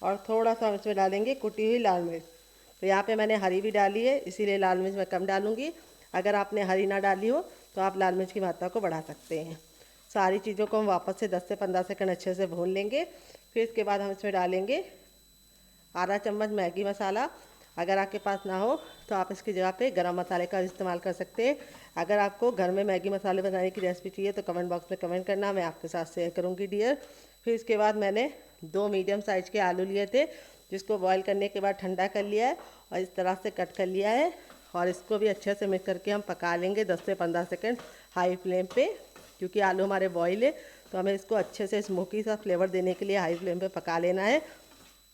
और थोड़ा सा हम इसमें डालेंगे कुटी हुई लाल मिर्च। तो यहाँ पे मैंने हरी भी डाली है, इसीलिए लाल मिर्च मैं कम डालूँगी। अगर आपने हरी ना डाली हो तो आप लाल मिर्च की मात्रा को बढ़ा सकते हैं। सारी चीज़ों को हम वापस से 10 से 15 सेकंड अच्छे से भून लेंगे। फिर इसके बाद हम इसमें डालेंगे आधा चम्मच मैगी मसाला। अगर आपके पास ना हो तो आप इसकी जगह पे गरम मसाले का इस्तेमाल कर सकते हैं। अगर आपको घर में मैगी मसाले बनाने की रेसिपी चाहिए तो कमेंट बॉक्स में कमेंट करना, मैं आपके साथ शेयर करूँगी डियर। फिर इसके बाद मैंने 2 मीडियम साइज़ के आलू लिए थे, जिसको बॉईल करने के बाद ठंडा कर लिया है और इस तरह से कट कर लिया है। और इसको भी अच्छे से मिक्स करके हम पका लेंगे 10 से 15 सेकंड हाई फ्लेम पे, क्योंकि आलू हमारे बॉईल है तो हमें इसको अच्छे से स्मोकी सा फ्लेवर देने के लिए हाई फ्लेम पे पका लेना है।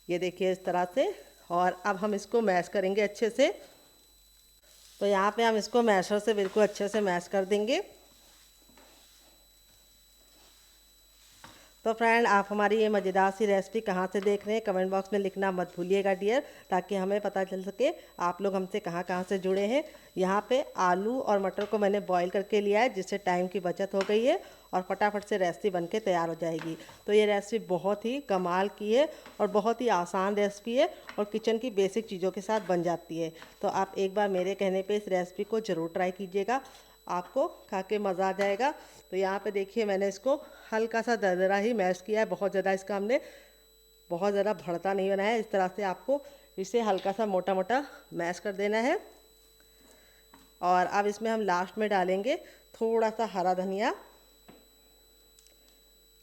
ये देखिए इस तरह से। और अब हम इसको मैश करेंगे अच्छे से। तो यहाँ पे हम इसको मैशर से बिल्कुल अच्छे से मैश कर देंगे। तो फ्रेंड, आप हमारी ये मज़ेदार सी रेसिपी कहाँ से देख रहे हैं कमेंट बॉक्स में लिखना मत भूलिएगा डियर, ताकि हमें पता चल सके आप लोग हमसे कहाँ कहाँ से जुड़े हैं। यहाँ पे आलू और मटर को मैंने बॉईल करके लिया है, जिससे टाइम की बचत हो गई है और फटाफट से रेसिपी बनके तैयार हो जाएगी। तो ये रेसिपी बहुत ही कमाल की है और बहुत ही आसान रेसिपी है और किचन की बेसिक चीज़ों के साथ बन जाती है। तो आप एक बार मेरे कहने पर इस रेसिपी को ज़रूर ट्राई कीजिएगा, आपको खा के मज़ा आ जाएगा। तो यहाँ पे देखिए मैंने इसको हल्का सा दरदरा ही मैश किया है, बहुत ज़्यादा इसका हमने बहुत ज़्यादा भरता नहीं बनाया है। इस तरह से आपको इसे हल्का सा मोटा मोटा मैश कर देना है। और अब इसमें हम लास्ट में डालेंगे थोड़ा सा हरा धनिया,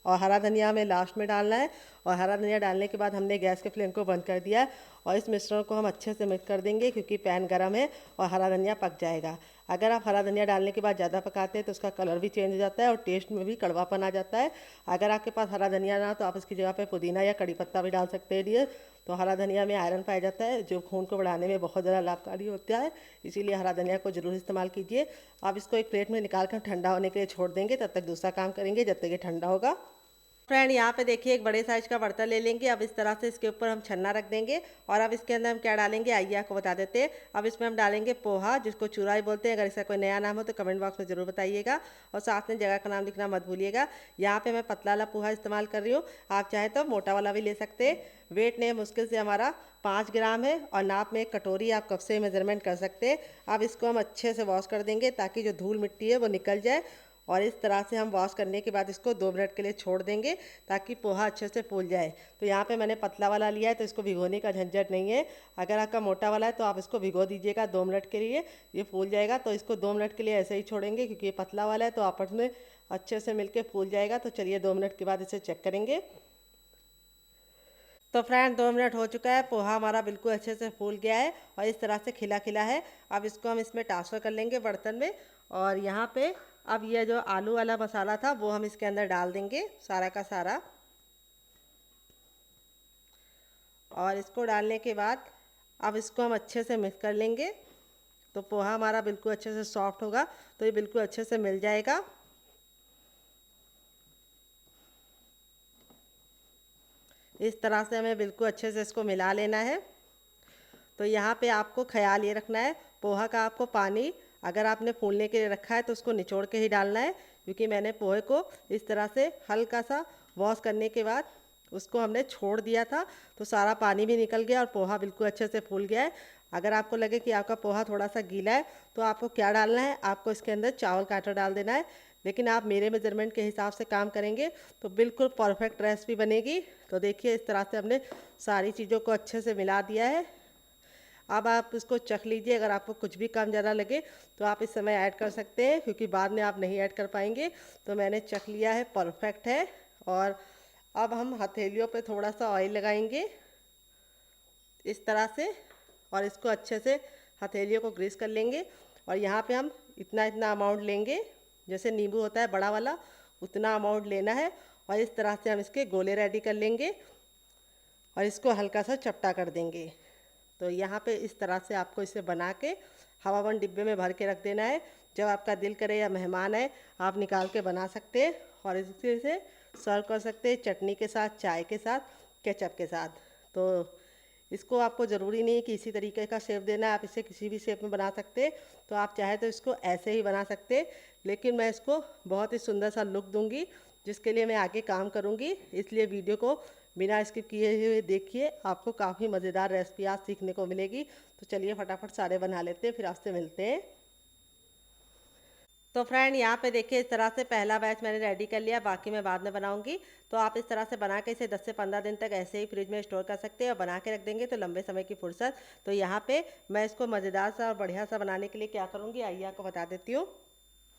और हरा धनिया हमें लास्ट में डालना है। और हरा धनिया डालने के बाद हमने गैस के फ्लेम को बंद कर दिया है और इस मिश्रण को हम अच्छे से मिक्स कर देंगे, क्योंकि पैन गर्म है और हरा धनिया पक जाएगा। अगर आप हरा धनिया डालने के बाद ज़्यादा पकाते हैं तो उसका कलर भी चेंज हो जाता है और टेस्ट में भी कड़वापन आ जाता है। अगर आपके पास हरा धनिया ना हो तो आप इसकी जगह पे पुदीना या कड़ी पत्ता भी डाल सकते हैं डियर। तो हरा धनिया में आयरन पाया जाता है, जो खून को बढ़ाने में बहुत ज़्यादा लाभकारी होता है, इसीलिए हरा धनिया को जरूर इस्तेमाल कीजिए। आप इसको एक प्लेट में निकाल कर ठंडा होने के लिए छोड़ देंगे, तब तक दूसरा काम करेंगे जब तक ये ठंडा होगा। फ्रेंड, यहाँ पे देखिए एक बड़े साइज का बर्तन ले लेंगे। अब इस तरह से इसके ऊपर हम छन्ना रख देंगे और अब इसके अंदर हम क्या डालेंगे आइए आपको बता देते हैं। अब इसमें हम डालेंगे पोहा, जिसको चूरा ही बोलते हैं। अगर इसका कोई नया नाम हो तो कमेंट बॉक्स में ज़रूर बताइएगा और साथ में जगह का नाम लिखना मत भूलिएगा। यहाँ पे मैं पतला वाला पोहा इस्तेमाल कर रही हूँ, आप चाहें तो मोटा वाला भी ले सकते हैं। वेट ने मुश्किल से हमारा 5 ग्राम है और नाप में एक कटोरी आप कप से मेजरमेंट कर सकते हैं। अब इसको हम अच्छे से वॉश कर देंगे ताकि जो धूल मिट्टी है वो निकल जाए। और इस तरह से हम वॉश करने के बाद इसको 2 मिनट के लिए छोड़ देंगे ताकि पोहा अच्छे से फूल जाए। तो यहाँ पे मैंने पतला वाला लिया है तो इसको भिगोने का झंझट नहीं है। अगर आपका मोटा वाला है तो आप इसको भिगो दीजिएगा 2 मिनट के लिए, ये फूल जाएगा। तो इसको 2 मिनट के लिए ऐसे ही छोड़ेंगे, क्योंकि ये पतला वाला है तो आपस में अच्छे से मिलके फूल जाएगा। तो चलिए 2 मिनट के बाद इसे चेक करेंगे। तो फ्रेंड 2 मिनट हो चुका है, पोहा हमारा बिल्कुल अच्छे से फूल गया है और इस तरह से खिला खिला है। अब इसको हम इसमें ट्रांसफ़र कर लेंगे बर्तन में। और यहाँ पे अब ये जो आलू वाला मसाला था वो हम इसके अंदर डाल देंगे सारा का सारा। और इसको डालने के बाद अब इसको हम अच्छे से मिक्स कर लेंगे। तो पोहा हमारा बिल्कुल अच्छे से सॉफ्ट होगा, तो ये बिल्कुल अच्छे से मिल जाएगा। इस तरह से हमें बिल्कुल अच्छे से इसको मिला लेना है। तो यहाँ पे आपको ख्याल ये रखना है, पोहा का आपको पानी अगर आपने फूलने के लिए रखा है तो उसको निचोड़ के ही डालना है, क्योंकि मैंने पोहे को इस तरह से हल्का सा वॉश करने के बाद उसको हमने छोड़ दिया था, तो सारा पानी भी निकल गया और पोहा बिल्कुल अच्छे से फूल गया है। अगर आपको लगे कि आपका पोहा थोड़ा सा गीला है तो आपको क्या डालना है, आपको इसके अंदर चावल का आटा डाल देना है। लेकिन आप मेरे मेजरमेंट के हिसाब से काम करेंगे तो बिल्कुल परफेक्ट रेसिपी बनेगी। तो देखिए इस तरह से हमने सारी चीज़ों को अच्छे से मिला दिया है। अब आप इसको चख लीजिए, अगर आपको कुछ भी कम ज़्यादा लगे तो आप इस समय ऐड कर सकते हैं, क्योंकि बाद में आप नहीं ऐड कर पाएंगे। तो मैंने चख लिया है, परफेक्ट है। और अब हम हथेलियों पे थोड़ा सा ऑयल लगाएंगे इस तरह से और इसको अच्छे से हथेलियों को ग्रीस कर लेंगे। और यहाँ पे हम इतना इतना अमाउंट लेंगे, जैसे नींबू होता है बड़ा वाला, उतना अमाउंट लेना है। और इस तरह से हम इसके गोले रेडी कर लेंगे और इसको हल्का सा चपटा कर देंगे। तो यहाँ पे इस तरह से आपको इसे बना के हवाबंद डिब्बे में भर के रख देना है। जब आपका दिल करे या मेहमान आए आप निकाल के बना सकते हैं और इसी से सर्व कर सकते हैं, चटनी के साथ, चाय के साथ, केचप के साथ। तो इसको आपको ज़रूरी नहीं कि इसी तरीके का शेप देना है, आप इसे किसी भी शेप में बना सकते हैं। तो आप चाहे तो इसको ऐसे ही बना सकते हैं, लेकिन मैं इसको बहुत ही सुंदर सा लुक दूंगी, जिसके लिए मैं आगे काम करूंगी। इसलिए वीडियो को बिना स्किप किए हुए देखिए, आपको काफ़ी मज़ेदार रेसिपी आज सीखने को मिलेगी। तो चलिए फटाफट सारे बना लेते हैं, फिर आपसे मिलते हैं। तो फ्रेंड यहाँ पे देखिए इस तरह से पहला बैच मैंने रेडी कर लिया, बाकी मैं बाद में बनाऊंगी। तो आप इस तरह से बना के इसे 10 से 15 दिन तक ऐसे ही फ्रिज में स्टोर कर सकते हैं और बना के रख देंगे तो लंबे समय की फुर्सत। तो यहाँ पे मैं इसको मज़ेदार सा और बढ़िया सा बनाने के लिए क्या करूँगी आइए आपको बता देती हूँ।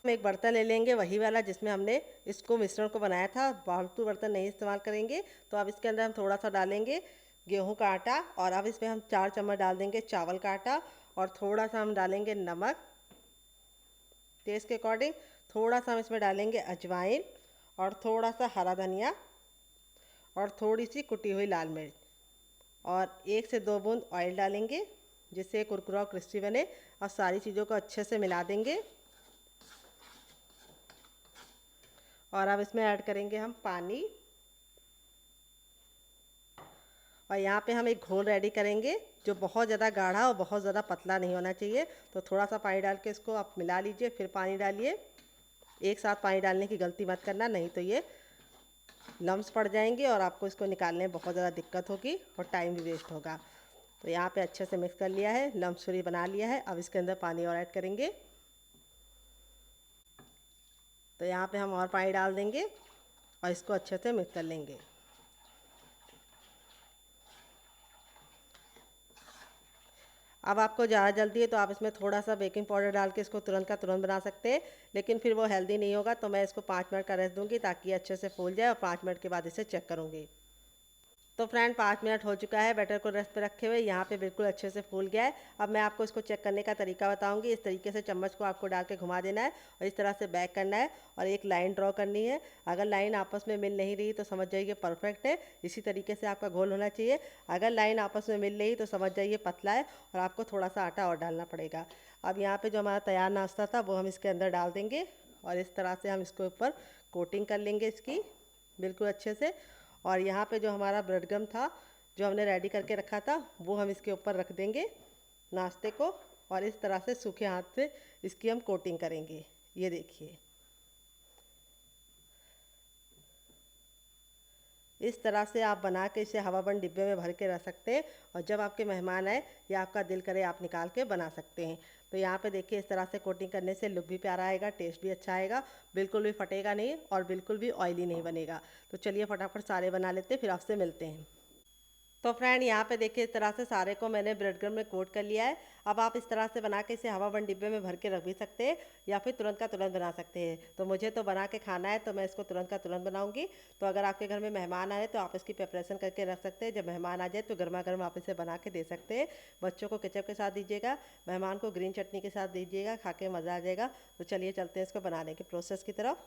हम एक बर्तन ले लेंगे वही वाला जिसमें हमने इसको मिश्रण को बनाया था, फालतू बर्तन नहीं इस्तेमाल करेंगे। तो अब इसके अंदर हम थोड़ा सा डालेंगे गेहूं का आटा और अब इसमें हम 4 चम्मच डाल देंगे चावल का आटा और थोड़ा सा हम डालेंगे नमक टेस्ट के अकॉर्डिंग, थोड़ा सा हम इसमें डालेंगे अजवाइन और थोड़ा सा हरा धनिया और थोड़ी सी कुटी हुई लाल मिर्च और 1 से 2 बूंद ऑयल डालेंगे जिससे कुरकुरा और क्रिस्पी बने और सारी चीज़ों को अच्छे से मिला देंगे। और अब इसमें ऐड करेंगे हम पानी और यहाँ पे हम एक घोल रेडी करेंगे जो बहुत ज़्यादा गाढ़ा और बहुत ज़्यादा पतला नहीं होना चाहिए। तो थोड़ा सा पानी डाल के इसको आप मिला लीजिए, फिर पानी डालिए। एक साथ पानी डालने की गलती मत करना, नहीं तो ये लम्स पड़ जाएंगे और आपको इसको निकालने में बहुत ज़्यादा दिक्कत होगी और टाइम भी वेस्ट होगा। तो यहाँ पे अच्छे से मिक्स कर लिया है, लम्स फ्री बना लिया है। अब इसके अंदर पानी और ऐड करेंगे। तो यहाँ पे हम और पानी डाल देंगे और इसको अच्छे से मिक्स कर लेंगे। अब आपको ज़्यादा जल्दी है तो आप इसमें थोड़ा सा बेकिंग पाउडर डाल के इसको तुरंत का तुरंत बना सकते हैं, लेकिन फिर वो हेल्दी नहीं होगा। तो मैं इसको 5 मिनट का रेस्ट दूंगी ताकि ये अच्छे से फूल जाए और 5 मिनट के बाद इसे चेक करूँगी। तो फ्रेंड 5 मिनट हो चुका है बैटर को रेस्ट पे रखे हुए, यहाँ पे बिल्कुल अच्छे से फूल गया है। अब मैं आपको इसको चेक करने का तरीका बताऊंगी। इस तरीके से चम्मच को आपको डाल के घुमा देना है और इस तरह से बैक करना है और एक लाइन ड्रॉ करनी है। अगर लाइन आपस में मिल नहीं रही तो समझ जाइए परफेक्ट है। इसी तरीके से आपका घोल होना चाहिए। अगर लाइन आपस में मिल रही तो समझ जाइए पतला है और आपको थोड़ा सा आटा और डालना पड़ेगा। अब यहाँ पर जो हमारा तैयार नाश्ता था वो हम इसके अंदर डाल देंगे और इस तरह से हम इसके ऊपर कोटिंग कर लेंगे इसकी बिल्कुल अच्छे से। और यहाँ पे जो हमारा ब्रेड गम था जो हमने रेडी करके रखा था वो हम इसके ऊपर रख देंगे नाश्ते को और इस तरह से सूखे हाथ से इसकी हम कोटिंग करेंगे। ये देखिए इस तरह से आप बना के इसे हवाबंद डिब्बे में भर के रख सकते हैं और जब आपके मेहमान आए या आपका दिल करे आप निकाल के बना सकते हैं। तो यहाँ पे देखिए इस तरह से कोटिंग करने से लुक भी प्यारा आएगा, टेस्ट भी अच्छा आएगा, बिल्कुल भी फटेगा नहीं और बिल्कुल भी ऑयली नहीं बनेगा। तो चलिए फटाफट सारे बना लेते हैं, फिर आपसे मिलते हैं। तो फ्रेंड यहाँ पे देखिए इस तरह से सारे को मैंने ब्रेड क्रम्ब में कोट कर लिया है। अब आप इस तरह से बना के इसे हवाबंद डिब्बे में भर के रख भी सकते हैं या फिर तुरंत का तुरंत बना सकते हैं। तो मुझे तो बना के खाना है तो मैं इसको तुरंत का तुरंत बनाऊंगी। तो अगर आपके घर में मेहमान आए तो आप इसकी प्रिपरेशन करके रख सकते हैं। जब मेहमान आ जाए तो गर्मा गर्म आप इसे बना के दे सकते हैं। बच्चों को केचप के साथ दीजिएगा, मेहमान को ग्रीन चटनी के साथ दीजिएगा, खा के मज़ा आ जाएगा। तो चलिए चलते हैं इसको बनाने के प्रोसेस की तरफ।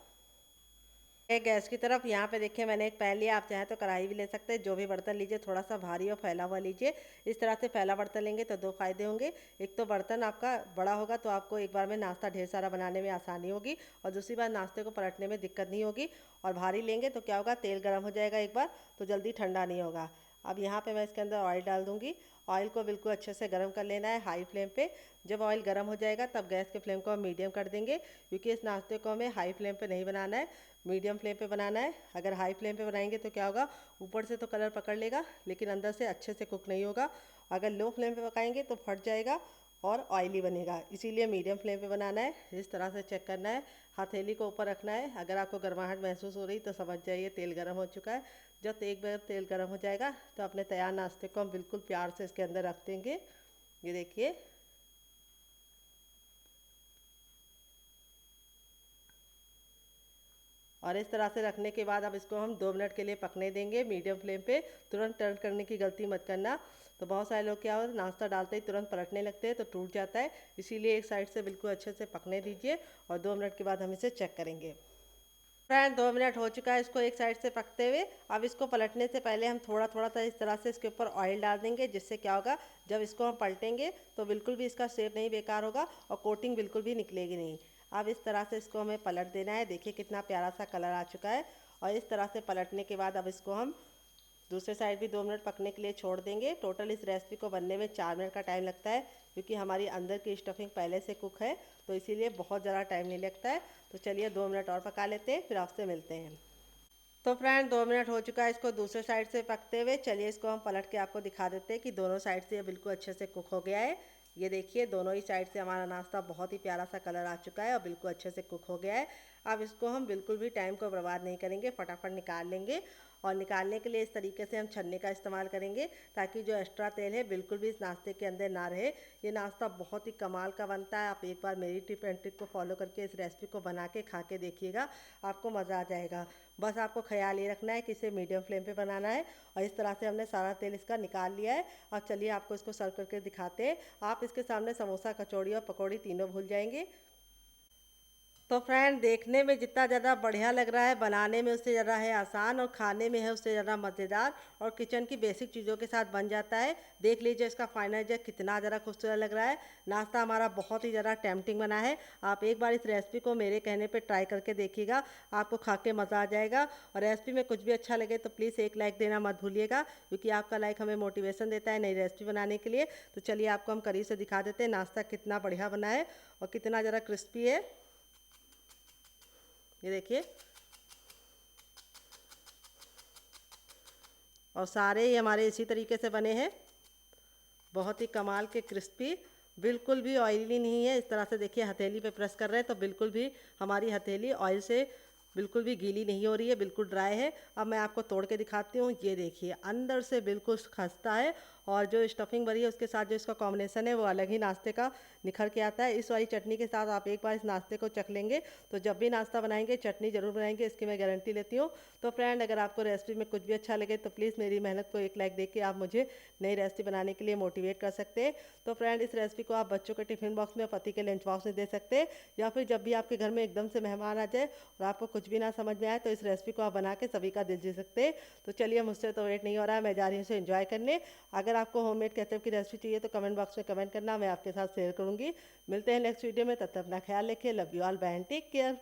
एक गैस की तरफ यहाँ पे देखिए मैंने एक पैन लिया, आप चाहें तो कढ़ाई भी ले सकते हैं। जो भी बर्तन लीजिए थोड़ा सा भारी और फैला हुआ लीजिए। इस तरह से फैला बर्तन लेंगे तो 2 फायदे होंगे। एक तो बर्तन आपका बड़ा होगा तो आपको एक बार में नाश्ता ढेर सारा बनाने में आसानी होगी और दूसरी बार नाश्ते को पलटने में दिक्कत नहीं होगी। और भारी लेंगे तो क्या होगा तेल गर्म हो जाएगा एक बार तो जल्दी ठंडा नहीं होगा। अब यहाँ पे मैं इसके अंदर ऑयल डाल दूँगी। ऑयल को बिल्कुल अच्छे से गर्म कर लेना है हाई फ्लेम पे। जब ऑयल गर्म हो जाएगा तब गैस के फ्लेम को हम मीडियम कर देंगे क्योंकि इस नाश्ते को हमें हाई फ्लेम पे नहीं बनाना है, मीडियम फ्लेम पे बनाना है। अगर हाई फ्लेम पे बनाएंगे तो क्या होगा ऊपर से तो कलर पकड़ लेगा लेकिन अंदर से अच्छे से कुक नहीं होगा। अगर लो फ्लेम पे पकाएंगे तो फट जाएगा और ऑयली बनेगा, इसीलिए मीडियम फ्लेम पे बनाना है। इस तरह से चेक करना है, हथेली को ऊपर रखना है। अगर आपको गर्माहट महसूस हो रही तो समझ जाइए तेल गर्म हो चुका है। जब एक बार तेल गर्म हो जाएगा तो अपने तैयार नाश्ते को हम बिल्कुल प्यार से इसके अंदर रख देंगे। ये देखिए और इस तरह से रखने के बाद अब इसको हम 2 मिनट के लिए पकने देंगे मीडियम फ्लेम पे। तुरंत टर्न करने की गलती मत करना। तो बहुत सारे लोग क्या होता है नाश्ता डालते ही तुरंत पलटने लगते हैं तो टूट जाता है, इसीलिए एक साइड से बिल्कुल अच्छे से पकने दीजिए और 2 मिनट के बाद हम इसे चेक करेंगे। फ्रेंड 2 मिनट हो चुका है इसको एक साइड से पकते हुए। अब इसको पलटने से पहले हम थोड़ा थोड़ा सा इस तरह से इसके ऊपर ऑयल डाल देंगे जिससे क्या होगा जब इसको हम पलटेंगे तो बिल्कुल भी इसका शेप नहीं बेकार होगा और कोटिंग बिल्कुल भी निकलेगी नहीं। अब इस तरह से इसको हमें पलट देना है। देखिए कितना प्यारा सा कलर आ चुका है। और इस तरह से पलटने के बाद अब इसको हम दूसरे साइड भी 2 मिनट पकने के लिए छोड़ देंगे। टोटल इस रेसिपी को बनने में 4 मिनट का टाइम लगता है क्योंकि हमारी अंदर की स्टफिंग पहले से कुक है तो इसीलिए बहुत ज़्यादा टाइम नहीं लगता है। तो चलिए 2 मिनट और पका लेते हैं फिर आपसे मिलते हैं। तो फ्रेंड 2 मिनट हो चुका है इसको दूसरे साइड से पकते हुए। चलिए इसको हम पलट के आपको दिखा देते हैं कि दोनों साइड से ये बिल्कुल अच्छे से कुक हो गया है। ये देखिए दोनों ही साइड से हमारा नाश्ता बहुत ही प्यारा सा कलर आ चुका है और बिल्कुल अच्छे से कुक हो गया है। अब इसको हम बिल्कुल भी टाइम को बर्बाद नहीं करेंगे, फटाफट निकाल लेंगे। और निकालने के लिए इस तरीके से हम छन्नी का इस्तेमाल करेंगे ताकि जो एक्स्ट्रा तेल है बिल्कुल भी इस नाश्ते के अंदर ना रहे। ये नाश्ता बहुत ही कमाल का बनता है। आप एक बार मेरी टिप एंड ट्रिक को फॉलो करके इस रेसिपी को बना के खा के देखिएगा, आपको मज़ा आ जाएगा। बस आपको ख्याल ये रखना है कि इसे मीडियम फ्लेम पे बनाना है। और इस तरह से हमने सारा तेल इसका निकाल लिया है। अब चलिए आपको इसको सर्व करके दिखाते हैं। आप इसके सामने समोसा, कचौड़ी और पकौड़ी तीनों भूल जाएंगे। तो फ्रेंड, देखने में जितना ज़्यादा बढ़िया लग रहा है, बनाने में उससे ज़्यादा है आसान और खाने में है उससे ज़्यादा मज़ेदार और किचन की बेसिक चीज़ों के साथ बन जाता है। देख लीजिए इसका फाइनल रिजल्ट कितना ज़्यादा खूबसूरत लग रहा है। नाश्ता हमारा बहुत ही ज़्यादा टेम्पटिंग बना है। आप एक बार इस रेसिपी को मेरे कहने पे ट्राई करके देखिएगा, आपको खा के मज़ा आ जाएगा। और रेसिपी में कुछ भी अच्छा लगे तो प्लीज़ एक लाइक देना मत भूलिएगा, क्योंकि आपका लाइक हमें मोटिवेशन देता है नई रेसिपी बनाने के लिए। तो चलिए आपको हम करीब से दिखा देते हैं नाश्ता कितना बढ़िया बना है और कितना ज़्यादा क्रिस्पी है। ये देखिए, और सारे ही हमारे इसी तरीके से बने हैं, बहुत ही कमाल के क्रिस्पी, बिल्कुल भी ऑयली नहीं है। इस तरह से देखिए हथेली पे प्रेस कर रहे हैं तो बिल्कुल भी हमारी हथेली ऑयल से बिल्कुल भी गीली नहीं हो रही है, बिल्कुल ड्राई है। अब मैं आपको तोड़ के दिखाती हूँ। ये देखिए अंदर से बिल्कुल खस्ता है और जो स्टफिंग भरी है उसके साथ जो इसका कॉम्बिनेशन है वो अलग ही नाश्ते का निखर के आता है। इस वाली चटनी के साथ आप एक बार इस नाश्ते को चख लेंगे तो जब भी नाश्ता बनाएंगे चटनी जरूर बनाएंगे, इसकी मैं गारंटी लेती हूँ। तो फ्रेंड, अगर आपको रेसिपी में कुछ भी अच्छा लगे तो प्लीज़ मेरी मेहनत को एक लाइक देके आप मुझे नई रेसिपी बनाने के लिए मोटिवेट कर सकते हैं। तो फ्रेंड, इस रेसिपी को आप बच्चों के टिफिन बॉक्स में, पति के लंच बॉक्स में दे सकते हैं, या फिर जब भी आपके घर में एकदम से मेहमान आ जाए और आपको कुछ भी ना समझ में आए तो इस रेसिपी को आप बना के सभी का दिल जीत सकते हैं। तो चलिए, मुझसे तो वेट नहीं हो रहा है, मैं जा रही हूँ इसे एंजॉय करने। अगर आपको होममेड केचप की रेसिपी चाहिए तो कमेंट बॉक्स में कमेंट करना, मैं आपके साथ शेयर करूँगी। मिलते हैं नेक्स्ट वीडियो में, तब तक अपना ख्याल रखिए। Love you all, bye and take care.